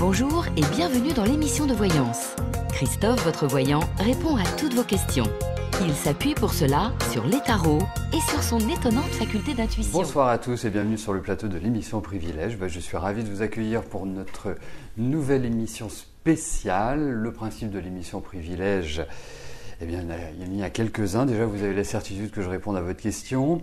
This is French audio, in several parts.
Bonjour et bienvenue dans l'émission de voyance. Christophe, votre voyant, répond à toutes vos questions. Il s'appuie pour cela sur les tarots et sur son étonnante faculté d'intuition. Bonsoir à tous et bienvenue sur le plateau de l'émission Privilège. Je suis ravi de vous accueillir pour notre nouvelle émission spéciale. Le principe de l'émission Privilège, eh bien, il y en a quelques-uns. Déjà, vous avez la certitude que je réponde à votre question.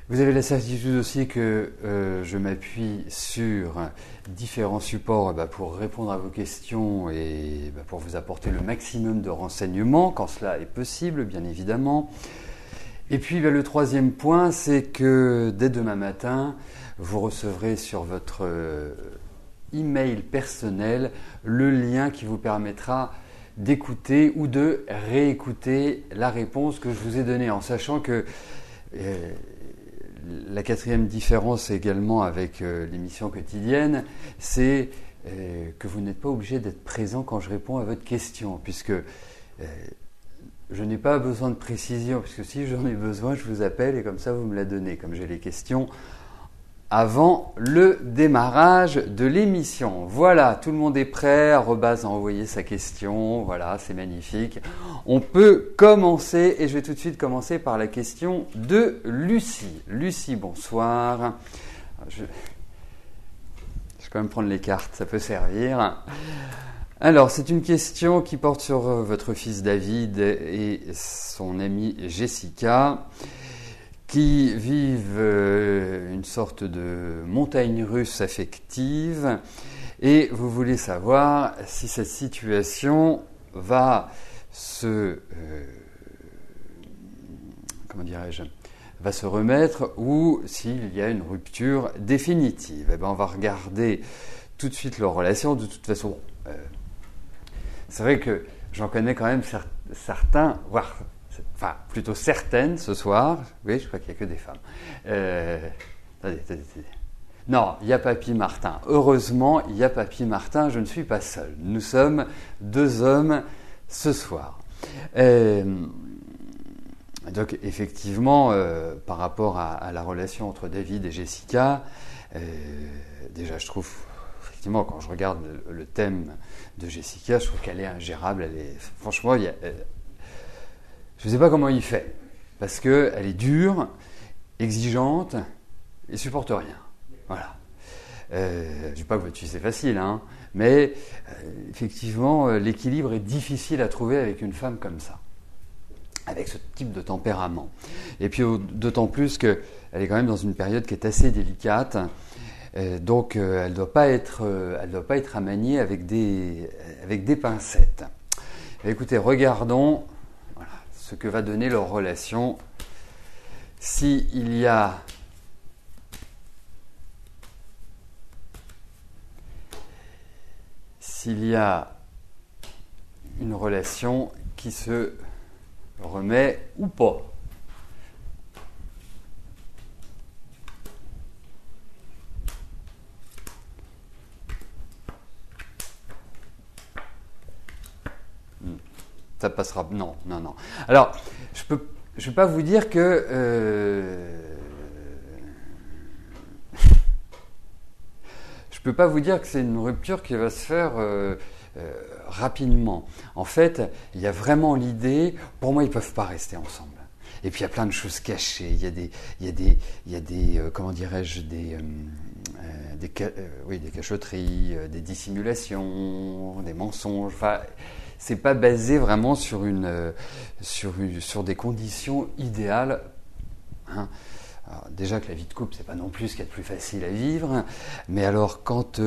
Vous avez la certitude aussi que je m'appuie sur différents supports pour répondre à vos questions et pour vous apporter le maximum de renseignements, quand cela est possible, bien évidemment. Et puis le troisième point, c'est que dès demain matin, vous recevrez sur votre email personnel le lien qui vous permettra d'écouter ou de réécouter la réponse que je vous ai donnée, en sachant que la quatrième différence également avec l'émission quotidienne, c'est que vous n'êtes pas obligé d'être présent quand je réponds à votre question, puisque je n'ai pas besoin de précision, puisque si j'en ai besoin, je vous appelle et comme ça vous me la donnez, comme j'ai les questions avant le démarrage de l'émission. Voilà, tout le monde est prêt, Arobase a envoyé sa question, voilà, c'est magnifique. On peut commencer et je vais tout de suite commencer par la question de Lucie. Lucie, bonsoir. Je vais quand même prendre les cartes, ça peut servir. Alors, c'est une question qui porte sur votre fils David et son amie Jessica, qui vivent une sorte de montagne russe affective et vous voulez savoir si cette situation va se va se remettre ou s'il y a une rupture définitive. On va regarder tout de suite leur relation. De toute façon, c'est vrai que j'en connais quand même certains, voire plutôt certaines ce soir. Oui, je crois qu'il n'y a que des femmes. Attendez. Non, il y a Papy Martin. Heureusement, il y a Papy Martin, je ne suis pas seul. Nous sommes deux hommes ce soir. Donc, effectivement, par rapport à la relation entre David et Jessica, déjà, je trouve, effectivement, quand je regarde le thème de Jessica, je trouve qu'elle est ingérable. Franchement, je ne sais pas comment il fait, parce qu'elle est dure, exigeante et supporte rien. Voilà. Je ne dis pas que votre fils c'est facile, hein, mais effectivement, l'équilibre est difficile à trouver avec une femme comme ça, avec ce type de tempérament. Et puis d'autant plus qu'elle est quand même dans une période qui est assez délicate, donc elle ne doit pas être à manier avec des pincettes. Écoutez, regardons ce que va donner leur relation. S'il y a une relation qui se remet ou pas. Ça passera. Non. Alors, je vais pas vous dire que je peux pas vous dire que c'est une rupture qui va se faire rapidement. En fait, il y a vraiment l'idée. Pour moi, ils peuvent pas rester ensemble. Et puis il y a plein de choses cachées. Il y a des comment dirais-je, des cachotteries, des dissimulations, des mensonges. Enfin, c'est pas basé vraiment sur des conditions idéales. Hein. Alors, déjà que la vie de couple, c'est pas non plus ce qu'il y a de plus facile à vivre. Mais alors, quand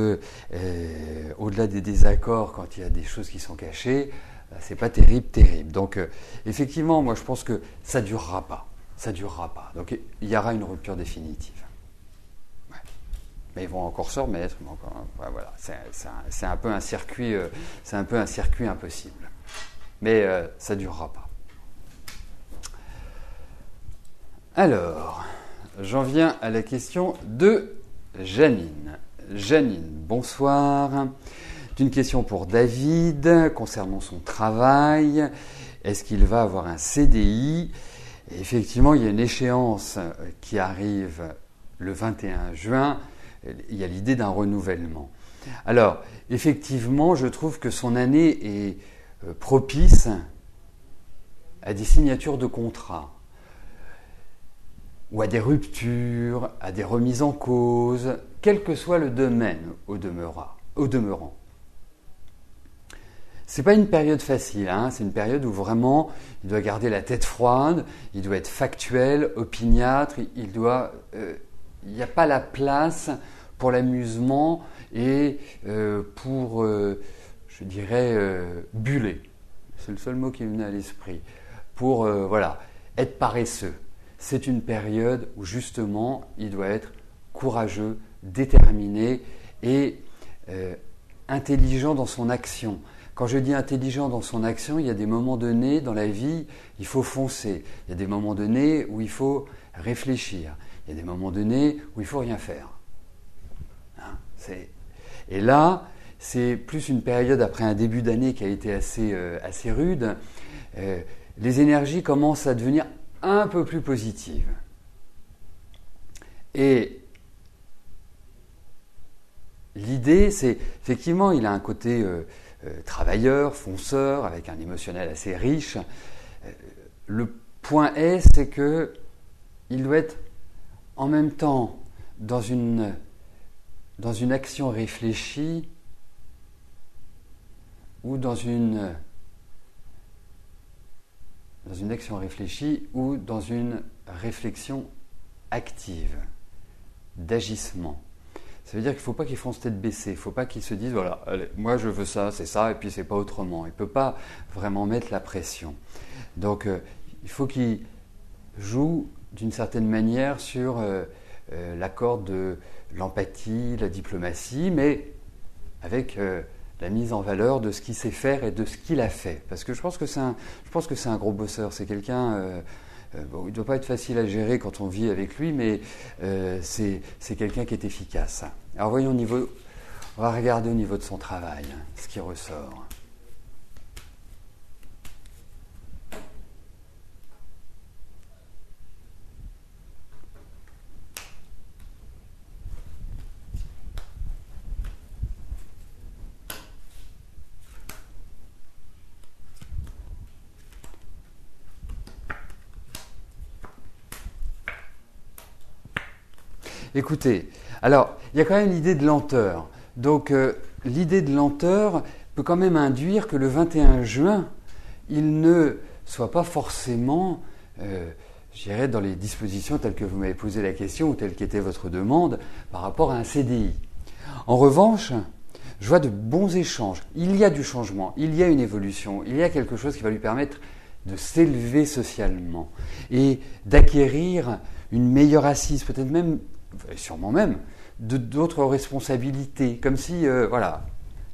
au-delà des désaccords, quand il y a des choses qui sont cachées, c'est pas terrible. Donc, effectivement, moi, je pense que ça durera pas. Donc, il y aura une rupture définitive. Ouais. Mais ils vont encore se remettre. Voilà, c'est un peu un circuit impossible. Mais ça durera pas. Alors, j'en viens à la question de Janine. Janine, bonsoir. C'est une question pour David concernant son travail. Est-ce qu'il va avoir un CDI ? Et effectivement, il y a une échéance qui arrive le 21 juin il y a l'idée d'un renouvellement. Alors, effectivement, je trouve que son année est propice à des signatures de contrats, ou à des ruptures, à des remises en cause, quel que soit le domaine au demeurant. C'est pas une période facile, hein, c'est une période où vraiment il doit garder la tête froide, il doit être factuel, opiniâtre, il n'y a pas la place pour l'amusement et pour, je dirais, buller. C'est le seul mot qui me venait à l'esprit. Pour, être paresseux. C'est une période où justement il doit être courageux, déterminé et intelligent dans son action. Quand je dis intelligent dans son action, il y a des moments donnés dans la vie, il faut foncer. Il y a des moments donnés où il faut réfléchir. Il y a des moments donnés où il ne faut rien faire. Et là, c'est plus une période après un début d'année qui a été assez rude. Les énergies commencent à devenir un peu plus positives. Et l'idée, c'est effectivement, il a un côté travailleur, fonceur, avec un émotionnel assez riche. Le point est, c'est que il doit être en même temps dans une action réfléchie ou dans une action réfléchie ou dans une réflexion active, d'agissement. Ça veut dire qu'il ne faut pas qu'il fonce tête baissée, il ne faut pas qu'il se dise « voilà, allez, moi je veux ça, et puis c'est pas autrement ». Il ne peut pas vraiment mettre la pression. Donc il faut qu'il joue d'une certaine manière sur l'accord de l'empathie, la diplomatie, mais avec la mise en valeur de ce qu'il sait faire et de ce qu'il a fait. Parce que je pense que c'est un gros bosseur, c'est quelqu'un... il ne doit pas être facile à gérer quand on vit avec lui, mais c'est quelqu'un qui est efficace. Alors voyons on va regarder au niveau de son travail, ce qui ressort. Écoutez, alors, il y a quand même l'idée de lenteur. Donc, l'idée de lenteur peut quand même induire que le 21 juin, il ne soit pas forcément, je dirais, dans les dispositions telles que vous m'avez posé la question ou telle qu'était votre demande par rapport à un CDI. En revanche, je vois de bons échanges. Il y a du changement, il y a une évolution, il y a quelque chose qui va lui permettre de s'élever socialement et d'acquérir une meilleure assise, peut-être même sûrement même, d'autres responsabilités, comme si,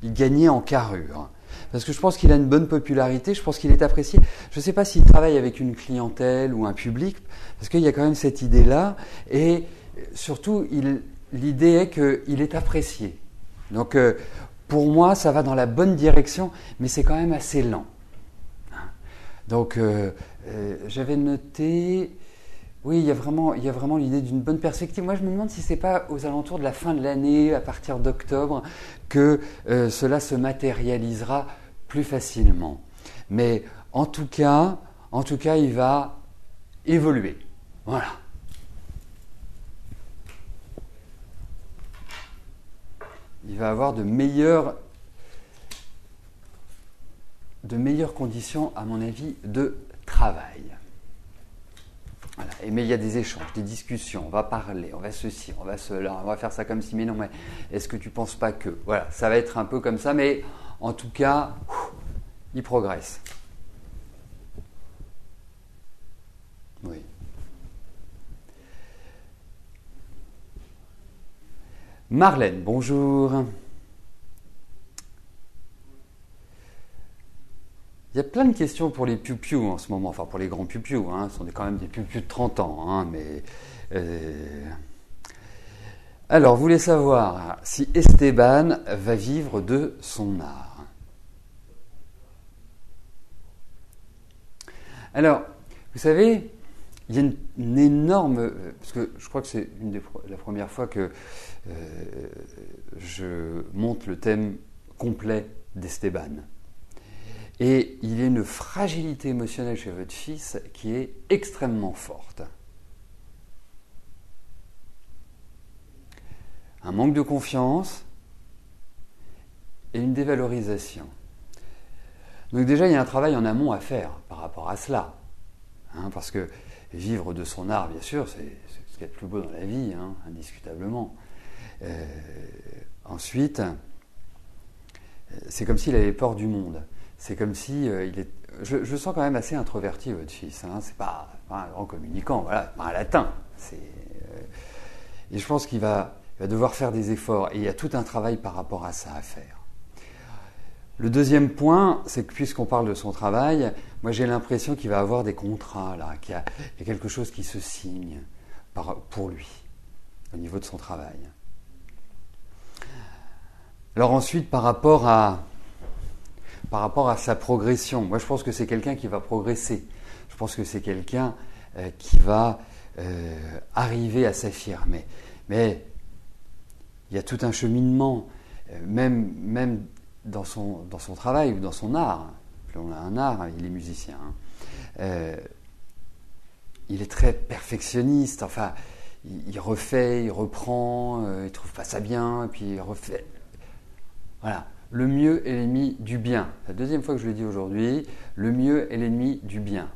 il gagnait en carrure. Parce que je pense qu'il a une bonne popularité, je pense qu'il est apprécié. Je ne sais pas s'il travaille avec une clientèle ou un public, parce qu'il y a quand même cette idée-là, et surtout, l'idée est qu'il est apprécié. Donc, pour moi, ça va dans la bonne direction, mais c'est quand même assez lent. Donc, j'avais noté... Oui, il y a vraiment l'idée d'une bonne perspective. Moi, je me demande si ce n'est pas aux alentours de la fin de l'année, à partir d'octobre, que cela se matérialisera plus facilement. Mais en tout cas, il va évoluer. Voilà. Il va avoir de meilleures conditions, à mon avis, de travail. Voilà. Mais il y a des échanges, des discussions, on va parler, on va ceci, on va cela, on va faire ça comme ci, mais non, mais est-ce que tu ne penses pas que... Voilà, ça va être un peu comme ça, mais en tout cas, il progresse. Oui. Marlène, bonjour. Il y a plein de questions pour les piou-piou en ce moment, enfin pour les grands piou-piou, hein, ce sont quand même des piou-piou de 30 ans. Hein, mais, Alors, vous voulez savoir si Esteban va vivre de son art. Alors, vous savez, il y a une énorme... Parce que je crois que c'est la première fois que je monte le thème complet d'Esteban. Et il y a une fragilité émotionnelle chez votre fils qui est extrêmement forte. Un manque de confiance et une dévalorisation. Donc déjà, il y a un travail en amont à faire par rapport à cela. Parce que vivre de son art, bien sûr, c'est ce qu'il y a de plus beau dans la vie, indiscutablement. Ensuite, c'est comme s'il avait peur du monde. C'est comme si je sens quand même assez introverti, votre fils. C'est pas un grand communicant, voilà, pas un latin. Et je pense qu'il va devoir faire des efforts. Et il y a tout un travail par rapport à ça à faire. Le deuxième point, c'est que puisqu'on parle de son travail, moi j'ai l'impression qu'il va avoir des contrats, là, qu'il y a quelque chose qui se signe pour lui, au niveau de son travail. Alors ensuite, par rapport à sa progression, moi je pense que c'est quelqu'un qui va progresser. Je pense que c'est quelqu'un qui va arriver à s'affirmer. Mais il y a tout un cheminement, même dans son travail ou dans son art. On a un art, il est musicien. Il est très perfectionniste. Enfin, il refait, il reprend, il trouve pas ça bien, et puis il refait. Voilà. Le mieux est l'ennemi du bien. C'est la deuxième fois que je le dis aujourd'hui. Le mieux est l'ennemi du bien.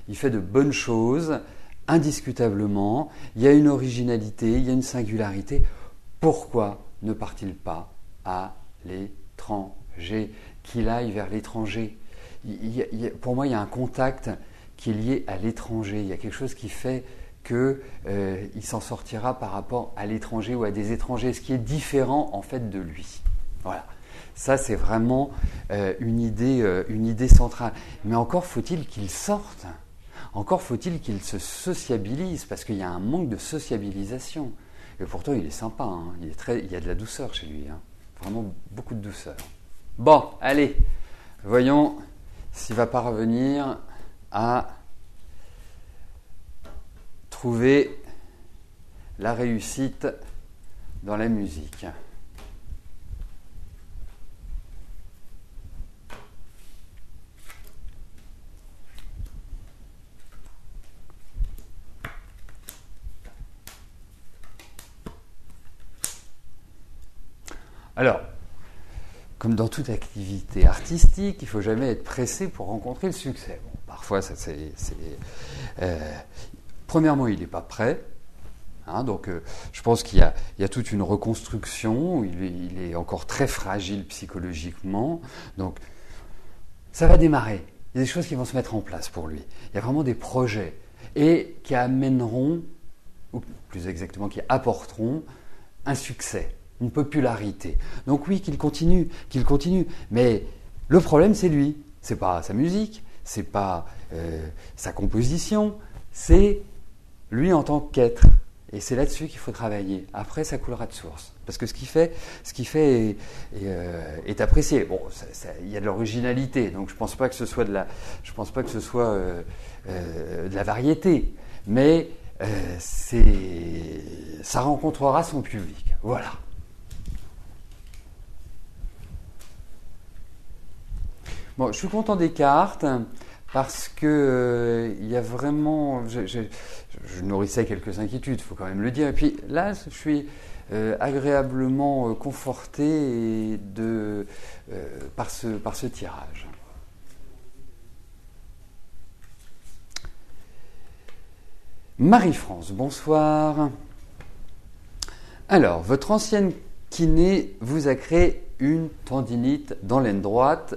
Il fait de bonnes choses, indiscutablement. Il y a une originalité, il y a une singularité. Pourquoi ne part-il pas à l'étranger, qu'il aille vers l'étranger? Pour moi, il y a un contact qui est lié à l'étranger. Il y a quelque chose qui fait qu'il s'en sortira par rapport à l'étranger ou à des étrangers, ce qui est différent en fait de lui. Voilà. Ça, c'est vraiment une idée centrale. Mais encore faut-il qu'il sorte. Encore faut-il qu'il se sociabilise, parce qu'il y a un manque de sociabilisation. Et pourtant, il est sympa. Il y a de la douceur chez lui. Vraiment beaucoup de douceur. Bon, allez, voyons s'il va parvenir à trouver la réussite dans la musique. Alors, comme dans toute activité artistique, il ne faut jamais être pressé pour rencontrer le succès. Bon, parfois, premièrement, il n'est pas prêt. Donc, je pense qu'il y a toute une reconstruction. Il est encore très fragile psychologiquement. Donc, ça va démarrer. Il y a des choses qui vont se mettre en place pour lui. Il y a vraiment des projets et qui amèneront, ou plus exactement, qui apporteront un succès. Une popularité. Donc oui, qu'il continue. Mais le problème, c'est lui. C'est pas sa musique, c'est pas sa composition, c'est lui en tant qu'être. Et c'est là-dessus qu'il faut travailler. Après, ça coulera de source. Parce que ce qu'il fait est apprécié. Bon, il y a de l'originalité, donc je pense pas que ce soit de la variété. Mais ça rencontrera son public. Voilà. Bon, je suis content des cartes parce que il y a vraiment, je nourrissais quelques inquiétudes, il faut quand même le dire. Et puis là, je suis agréablement conforté par ce tirage. Marie-France, bonsoir. Alors, votre ancienne kiné vous a créé une tendinite dans l'aine droite.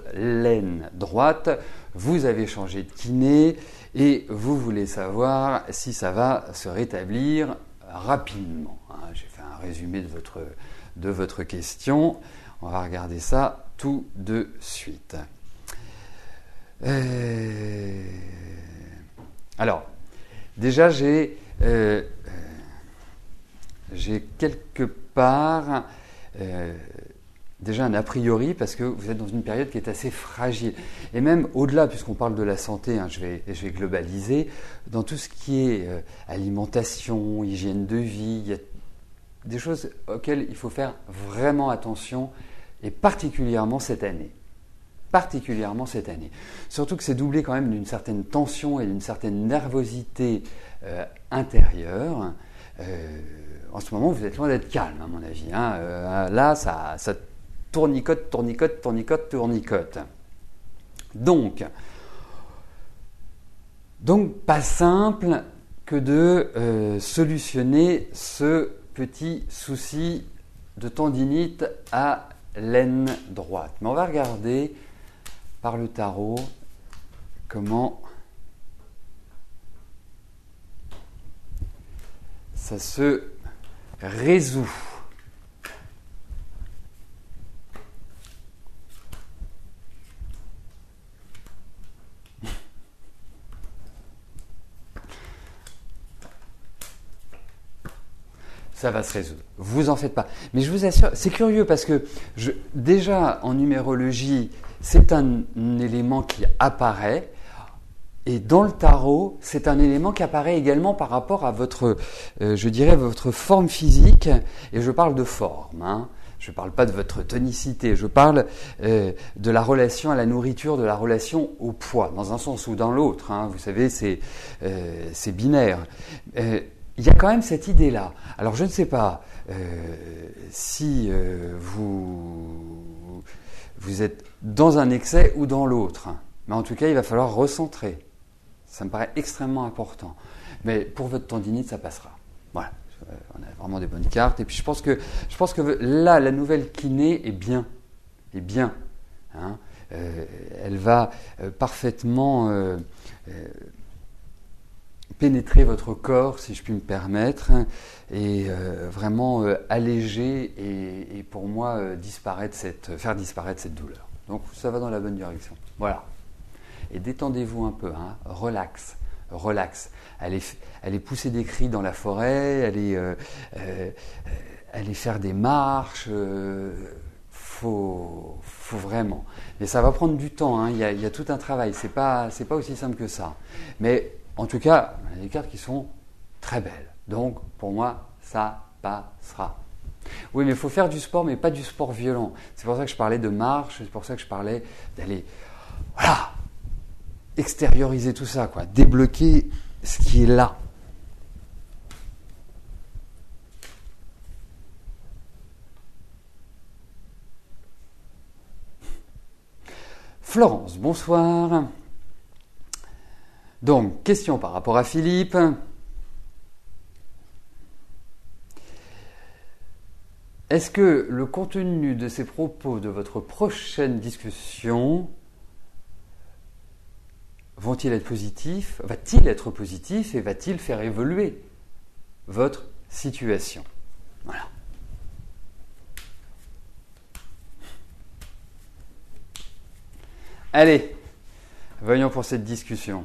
Vous avez changé de kiné et vous voulez savoir si ça va se rétablir rapidement. J'ai fait un résumé de votre question. On va regarder ça tout de suite. Alors, déjà j'ai quelque part déjà un a priori parce que vous êtes dans une période qui est assez fragile. Et même au-delà, puisqu'on parle de la santé, je vais globaliser, dans tout ce qui est alimentation, hygiène de vie, il y a des choses auxquelles il faut faire vraiment attention, et particulièrement cette année. Particulièrement cette année. Surtout que c'est doublé quand même d'une certaine tension et d'une certaine nervosité intérieure. En ce moment, vous êtes loin d'être calme, à mon avis. Là, ça tournicote. Donc, pas simple que de solutionner ce petit souci de tendinite à l'aine droite. Mais on va regarder par le tarot comment ça se résout. Ça va se résoudre. Vous en faites pas. Mais je vous assure, c'est curieux parce que déjà en numérologie, c'est un élément qui apparaît. Et dans le tarot, c'est un élément qui apparaît également par rapport à votre, je dirais, votre forme physique. Et je parle de forme. Je ne parle pas de votre tonicité. Je parle de la relation à la nourriture, de la relation au poids, dans un sens ou dans l'autre. Vous savez, c'est binaire. Il y a quand même cette idée-là. Alors je ne sais pas si vous êtes dans un excès ou dans l'autre. Mais en tout cas, il va falloir recentrer. Ça me paraît extrêmement important. Mais pour votre tendinite, ça passera. Voilà. On a vraiment des bonnes cartes. Et puis je pense que là, la nouvelle kiné est bien. Elle va parfaitement pénétrer votre corps, si je puis me permettre, et vraiment alléger et pour moi faire disparaître cette douleur. Donc ça va dans la bonne direction. Voilà. Et détendez-vous un peu, relax. Allez pousser des cris dans la forêt, allez faire des marches. Faut vraiment. Mais ça va prendre du temps. Il y a tout un travail. C'est pas aussi simple que ça. Mais en tout cas, on a des cartes qui sont très belles. Donc, pour moi, ça passera. Oui, mais il faut faire du sport, mais pas du sport violent. C'est pour ça que je parlais de marche, c'est pour ça que je parlais d'aller, extérioriser tout ça, débloquer ce qui est là. Florence, bonsoir. Donc, question par rapport à Philippe. Est-ce que le contenu de ces propos de votre prochaine discussion va-t-il être positif et va-t-il faire évoluer votre situation? Voilà. Allez, voyons pour cette discussion.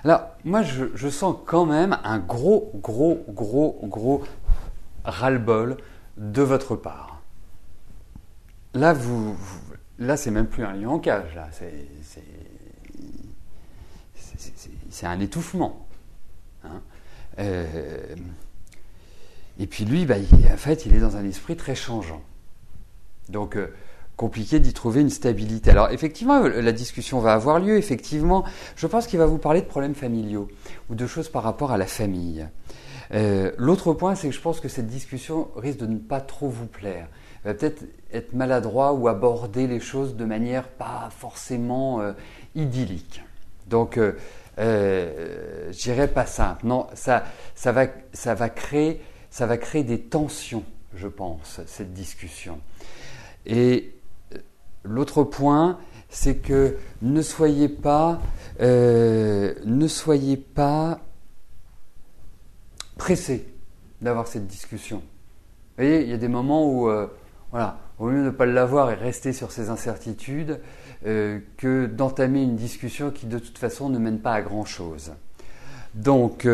Alors, moi, je sens quand même un gros ras-le-bol de votre part. Là, là, c'est même plus un lion en cage, là. C'est un étouffement. Et puis lui, en fait, il est dans un esprit très changeant. Donc, compliqué d'y trouver une stabilité. Alors effectivement, la discussion va avoir lieu, effectivement. Je pense qu'il va vous parler de problèmes familiaux ou de choses par rapport à la famille. L'autre point, c'est que je pense que cette discussion risque de ne pas trop vous plaire. Il va peut-être être maladroit ou aborder les choses de manière pas forcément idyllique. Donc, je dirais pas simple. Non, ça va créer des tensions, je pense, cette discussion. Et l'autre point, c'est que ne soyez pas pressé d'avoir cette discussion. Vous voyez, il y a des moments où, au lieu de ne pas l'avoir et rester sur ces incertitudes, que d'entamer une discussion qui de toute façon ne mène pas à grand-chose. Donc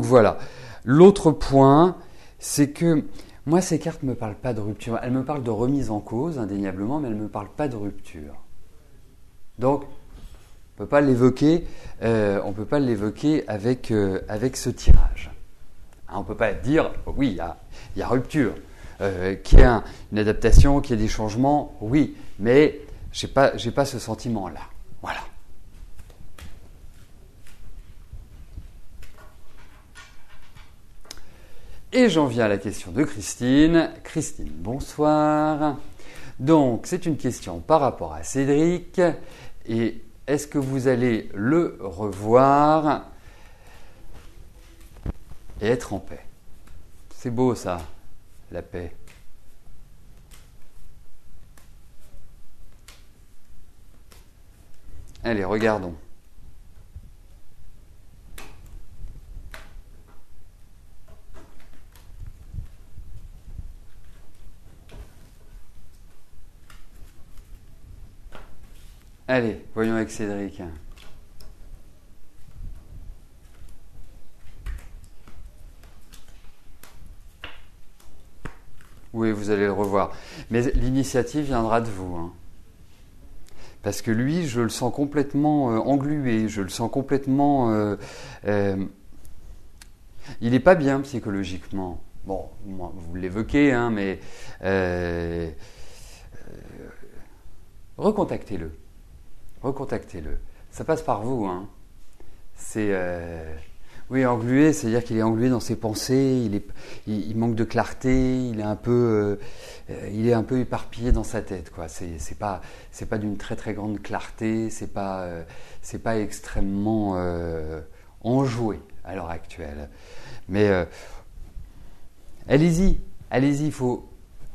voilà. L'autre point, c'est que moi, ces cartes ne me parlent pas de rupture. Elles me parlent de remise en cause, indéniablement, mais elles ne me parlent pas de rupture. Donc, on ne peut pas l'évoquer avec ce tirage. Hein, on ne peut pas dire, oui, il y a rupture, qu'il y a une adaptation, qu'il y a des changements, oui, mais j'ai pas ce sentiment-là. Voilà. Et j'en viens à la question de Christine. Christine, bonsoir. Donc, c'est une question par rapport à Cédric. Et est-ce que vous allez le revoir et être en paix? C'est beau ça, la paix. Allez, regardons. Allez, voyons avec Cédric. Oui, vous allez le revoir. Mais l'initiative viendra de vous. Hein. Parce que lui, je le sens complètement englué, je le sens complètement... il n'est pas bien psychologiquement. Bon, vous l'évoquez, hein, mais... recontactez-le. Recontactez-le. Ça passe par vous. Hein. C'est... Oui, englué, c'est-à-dire qu'il est englué dans ses pensées, il manque de clarté, il est un peu éparpillé dans sa tête, quoi. C'est pas d'une très très grande clarté, c'est pas extrêmement enjoué à l'heure actuelle. Mais allez-y, il faut,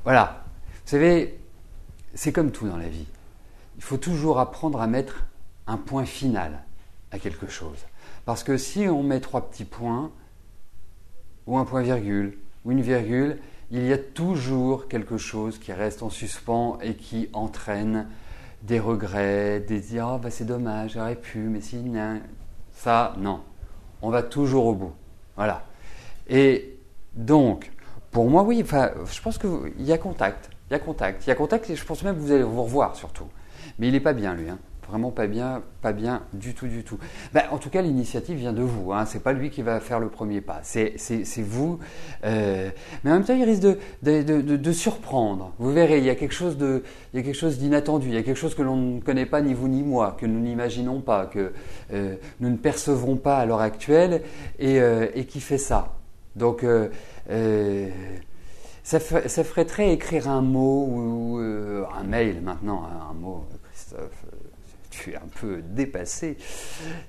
voilà. Vous savez, c'est comme tout dans la vie. Il faut toujours apprendre à mettre un point final à quelque chose. Parce que si on met 3 petits points, ou un point-virgule, ou une virgule, il y a toujours quelque chose qui reste en suspens et qui entraîne des regrets, des dire « oh, bah, c'est dommage, j'aurais pu, mais si, non. » Ça, non. On va toujours au bout. Voilà. Et donc, pour moi, oui, je pense qu'il y a contact. Il y a contact et je pense même que vous allez vous revoir surtout. Mais il n'est pas bien, lui. Hein. Vraiment pas bien du tout. En tout cas, l'initiative vient de vous. Hein. C'est pas lui qui va faire le premier pas. C'est vous. Mais en même temps, il risque de surprendre. Vous verrez, il y a quelque chose d'inattendu. Il y a quelque chose que l'on ne connaît pas, ni vous ni moi, que nous n'imaginons pas, que nous ne percevrons pas à l'heure actuelle, et qui fait ça. Donc, ça ferait très écrire un mot ou un mail maintenant, un mot, Christophe. Tu es un peu dépassé,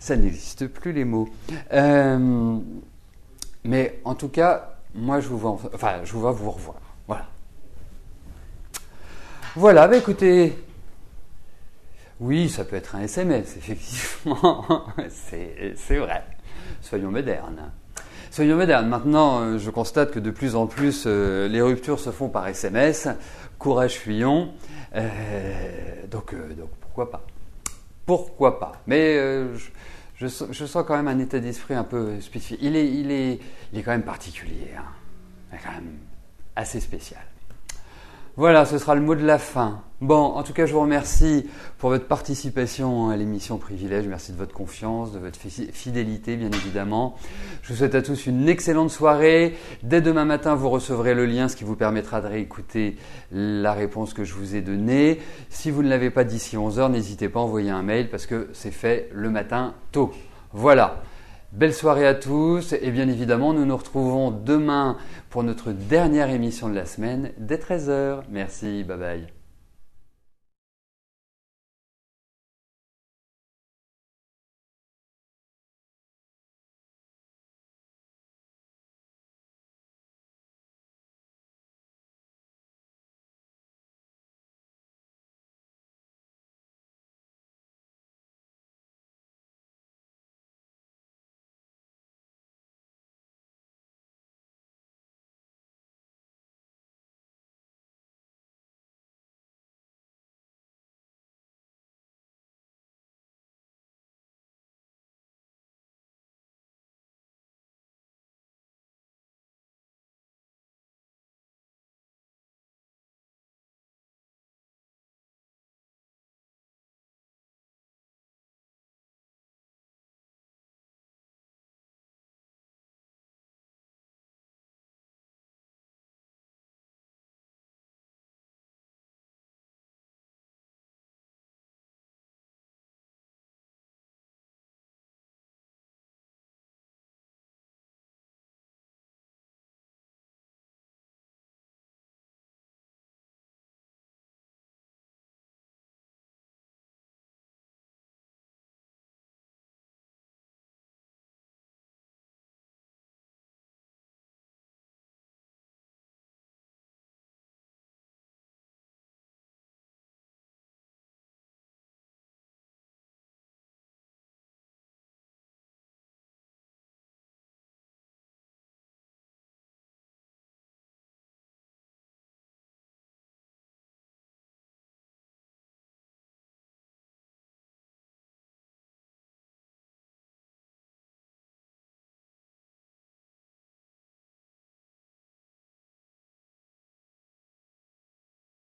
ça n'existe plus les mots. Mais en tout cas, moi je vous vois vous revoir. Voilà, bah écoutez, oui, ça peut être un SMS, effectivement, c'est vrai. Soyons modernes. Maintenant, je constate que de plus en plus, les ruptures se font par SMS. Courage, fuyons. Donc pourquoi pas? Pourquoi pas? Mais je sens quand même un état d'esprit un peu spécifique. Il est quand même particulier. Hein. Il est quand même assez spécial. Voilà, ce sera le mot de la fin. Bon, en tout cas, je vous remercie pour votre participation à l'émission Privilège. Merci de votre confiance, de votre fidélité, bien évidemment. Je vous souhaite à tous une excellente soirée. Dès demain matin, vous recevrez le lien, ce qui vous permettra de réécouter la réponse que je vous ai donnée. Si vous ne l'avez pas d'ici 11h, n'hésitez pas à envoyer un mail parce que c'est fait le matin tôt. Voilà. Belle soirée à tous et bien évidemment, nous nous retrouvons demain pour notre dernière émission de la semaine dès 13h. Merci, bye bye.